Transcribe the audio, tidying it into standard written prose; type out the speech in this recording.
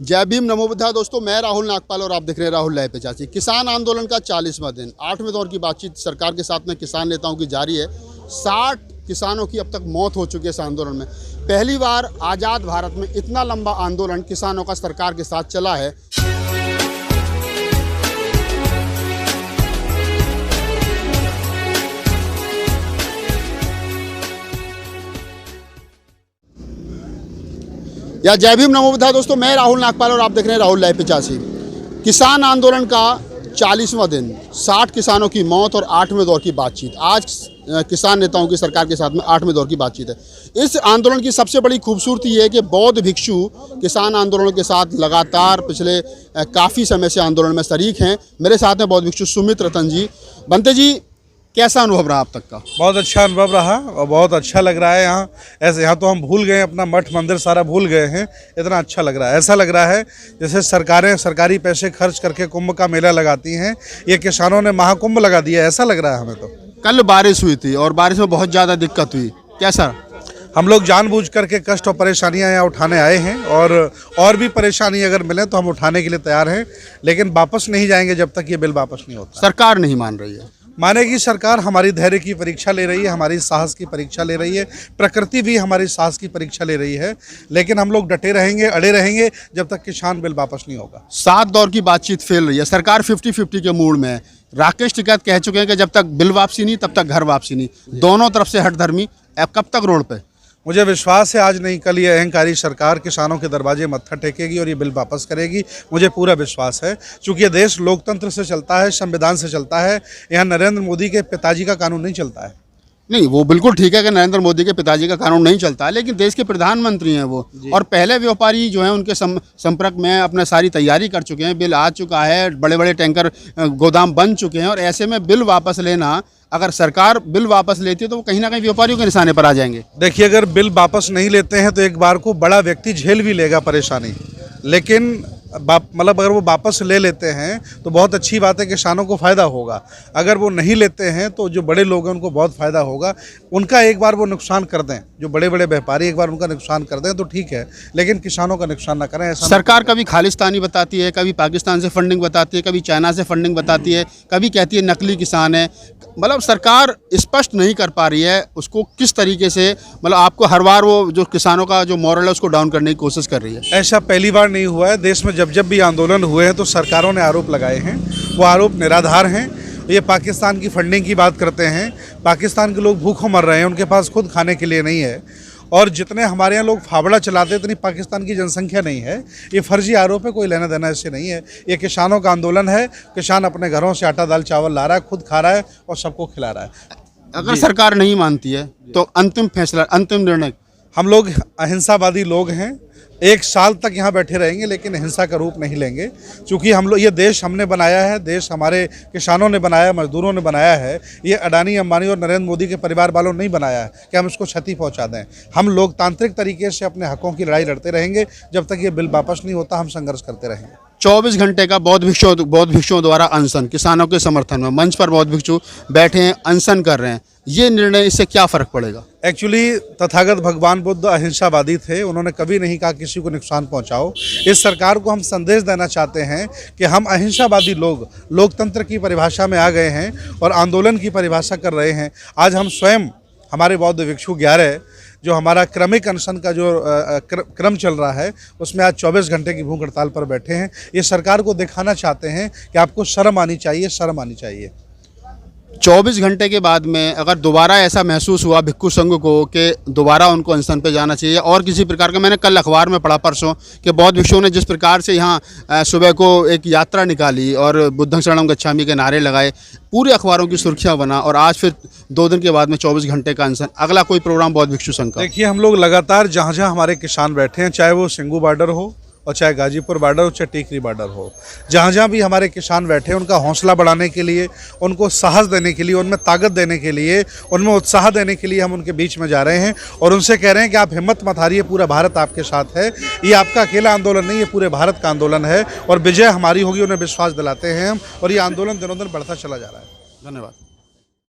जय भीम नमो बुद्धा। दोस्तों, मैं राहुल नागपाल और आप देख रहे हैं राहुल लाइव पे चाची। किसान आंदोलन का 40वां दिन, 8वें दौर की बातचीत सरकार के साथ में किसान नेताओं की जारी है। 60 किसानों की अब तक मौत हो चुकी है इस आंदोलन में। पहली बार आज़ाद भारत में इतना लंबा आंदोलन किसानों का सरकार के साथ चला है। या जय भीम नमो बुद्धा। दोस्तों, मैं राहुल नागपाल और आप देख रहे हैं राहुल लाइव पे चाची। किसान आंदोलन का 40वां दिन, 60 किसानों की मौत और 8वें दौर की बातचीत। आज किसान नेताओं की सरकार के साथ में 8वें दौर की बातचीत है। इस आंदोलन की सबसे बड़ी खूबसूरती ये है कि बौद्ध भिक्षु किसान आंदोलन के साथ लगातार पिछले काफ़ी समय से आंदोलन में शरीक हैं। मेरे साथ में बौद्ध भिक्षु सुमित रतन जी। बनते जी, कैसा अनुभव रहा अब तक का? बहुत अच्छा अनुभव रहा और बहुत अच्छा लग रहा है। यहाँ तो हम भूल गए, अपना मठ मंदिर सारा भूल गए हैं। इतना अच्छा लग रहा है, ऐसा लग रहा है जैसे सरकारें सरकारी पैसे खर्च करके कुंभ का मेला लगाती हैं। ये किसानों ने महाकुंभ लगा दिया, ऐसा लग रहा है हमें। तो कल बारिश हुई थी और बारिश में बहुत ज़्यादा दिक्कत हुई, कैसा? हम लोग जानबूझ करके कष्ट और परेशानियां यहाँ उठाने आए हैं और भी परेशानी अगर मिले तो हम उठाने के लिए तैयार हैं, लेकिन वापस नहीं जाएंगे जब तक ये बिल वापस नहीं होता। सरकार नहीं मान रही है। मानेगी सरकार। हमारी धैर्य की परीक्षा ले रही है, हमारी साहस की परीक्षा ले रही है, प्रकृति भी हमारी साहस की परीक्षा ले रही है। लेकिन हम लोग डटे रहेंगे, अड़े रहेंगे जब तक किसान बिल वापस नहीं होगा। 7 दौर की बातचीत फेल रही है, सरकार 50-50 के मूड में है। राकेश टिकैत कह चुके हैं कि जब तक बिल वापसी नहीं तब तक घर वापसी नहीं। दोनों तरफ से हठधर्मी। अब कब तक रोड पे? मुझे विश्वास है आज नहीं कल ये अहंकारी सरकार किसानों के दरवाजे मत्था टेकेगी और ये बिल वापस करेगी। मुझे पूरा विश्वास है, क्योंकि ये देश लोकतंत्र से चलता है, संविधान से चलता है। यहाँ नरेंद्र मोदी के पिताजी का कानून नहीं चलता है। नहीं, वो बिल्कुल ठीक है कि नरेंद्र मोदी के पिताजी का कानून नहीं चलता है, लेकिन देश के प्रधानमंत्री हैं वो। और पहले व्यापारी जो हैं उनके संपर्क में अपना सारी तैयारी कर चुके हैं। बिल आ चुका है, बड़े बड़े टैंकर गोदाम बन चुके हैं। और ऐसे में बिल वापस लेना, अगर सरकार बिल वापस लेती है तो वो कहीं ना कहीं व्यापारियों के निशाने पर आ जाएंगे। देखिए, अगर बिल वापस नहीं लेते हैं तो एक बार को बड़ा व्यक्ति झेल भी लेगा परेशानी, लेकिन मतलब अगर वो वापस ले लेते हैं तो बहुत अच्छी बात है, किसानों को फ़ायदा होगा। अगर वो नहीं लेते हैं तो जो बड़े लोग हैं उनको बहुत फ़ायदा होगा। उनका एक बार वो नुकसान कर दें, जो बड़े बड़े व्यापारी एक बार उनका नुकसान कर दें तो ठीक है, लेकिन किसानों का नुकसान ना करें। ऐसा सरकार कभी खालिस्तानी बताती है, कभी पाकिस्तान से फंडिंग बताती है, कभी चाइना से फंडिंग बताती है, कभी कहती है नकली किसान है। मतलब सरकार स्पष्ट नहीं कर पा रही है उसको किस तरीके से, मतलब आपको हर बार वो जो किसानों का जो मॉरल है उसको डाउन करने की कोशिश कर रही है। ऐसा पहली बार नहीं हुआ है देश में। जब भी आंदोलन हुए हैं तो सरकारों ने आरोप लगाए हैं, वो आरोप निराधार हैं। ये पाकिस्तान की फंडिंग की बात करते हैं। पाकिस्तान के लोग भूखों मर रहे हैं, उनके पास खुद खाने के लिए नहीं है। और जितने हमारे यहाँ लोग फावड़ा चलाते हैं उतनी पाकिस्तान की जनसंख्या नहीं है। ये फर्जी आरोप है, कोई लेना देना इससे नहीं है। ये किसानों का आंदोलन है। किसान अपने घरों से आटा दाल चावल ला रहा है, खुद खा रहा है और सबको खिला रहा है। अगर सरकार नहीं मानती है तो अंतिम फैसला, अंतिम निर्णय? हम लोग अहिंसावादी लोग हैं। 1 साल तक यहाँ बैठे रहेंगे, लेकिन हिंसा का रूप नहीं लेंगे, क्योंकि हम लोग, ये देश हमने बनाया है, देश हमारे किसानों ने बनाया, मजदूरों ने बनाया है। ये अडानी, अंबानी और नरेंद्र मोदी के परिवार वालों ने नहीं बनाया है कि हम इसको क्षति पहुँचा दें। हम लोकतांत्रिक तरीके से अपने हकों की लड़ाई लड़ते रहेंगे। जब तक ये बिल वापस नहीं होता हम संघर्ष करते रहेंगे। 24 घंटे का बौद्ध भिक्षुओं द्वारा अनशन, किसानों के समर्थन में मंच पर बौद्ध भिक्षु बैठे हैं, अनशन कर रहे हैं। ये निर्णय, इससे क्या फ़र्क पड़ेगा? एक्चुअली तथागत भगवान बुद्ध अहिंसावादी थे। उन्होंने कभी नहीं कहा किसी को नुकसान पहुंचाओ। इस सरकार को हम संदेश देना चाहते हैं कि हम अहिंसावादी लोग लोकतंत्र की परिभाषा में आ गए हैं और आंदोलन की परिभाषा कर रहे हैं। आज हम स्वयं, हमारे बौद्ध भिक्षु 11 जो हमारा क्रमिक अनशन का जो क्रम चल रहा है, उसमें आज 24 घंटे की भूख हड़ताल पर बैठे हैं। ये सरकार को दिखाना चाहते हैं कि आपको शर्म आनी चाहिए, शर्म आनी चाहिए। 24 घंटे के बाद में अगर दोबारा ऐसा महसूस हुआ भिक्षु संघ को कि दोबारा उनको अनशन पे जाना चाहिए और किसी प्रकार का, मैंने कल अखबार में पढ़ा परसों कि बौद्ध भिक्षुओं ने जिस प्रकार से यहाँ सुबह को एक यात्रा निकाली और बुद्धं शरणं गच्छामि के नारे लगाए, पूरे अखबारों की सुर्खियाँ बना, और आज फिर 2 दिन के बाद में 24 घंटे का अनशन। अगला कोई प्रोग्राम बौद्ध भिक्षु संघ का? देखिए, हम लोग लगातार जहाँ जहाँ हमारे किसान बैठे हैं, चाहे वो सिंगू बॉर्डर हो और चाहे गाजीपुर बॉर्डर हो, चाहे टिकरी बॉर्डर हो, जहाँ जहाँ भी हमारे किसान बैठे हैं, उनका हौसला बढ़ाने के लिए, उनको साहस देने के लिए, उनमें ताकत देने के लिए, उनमें उत्साह देने के लिए हम उनके बीच में जा रहे हैं और उनसे कह रहे हैं कि आप हिम्मत मत हारिए, पूरा भारत आपके साथ है। ये आपका अकेला आंदोलन नहीं, ये पूरे भारत का आंदोलन है और विजय हमारी होगी, उन्हें विश्वास दिलाते हैं हम। और ये आंदोलन दिनों दिन बढ़ता चला जा रहा है। धन्यवाद।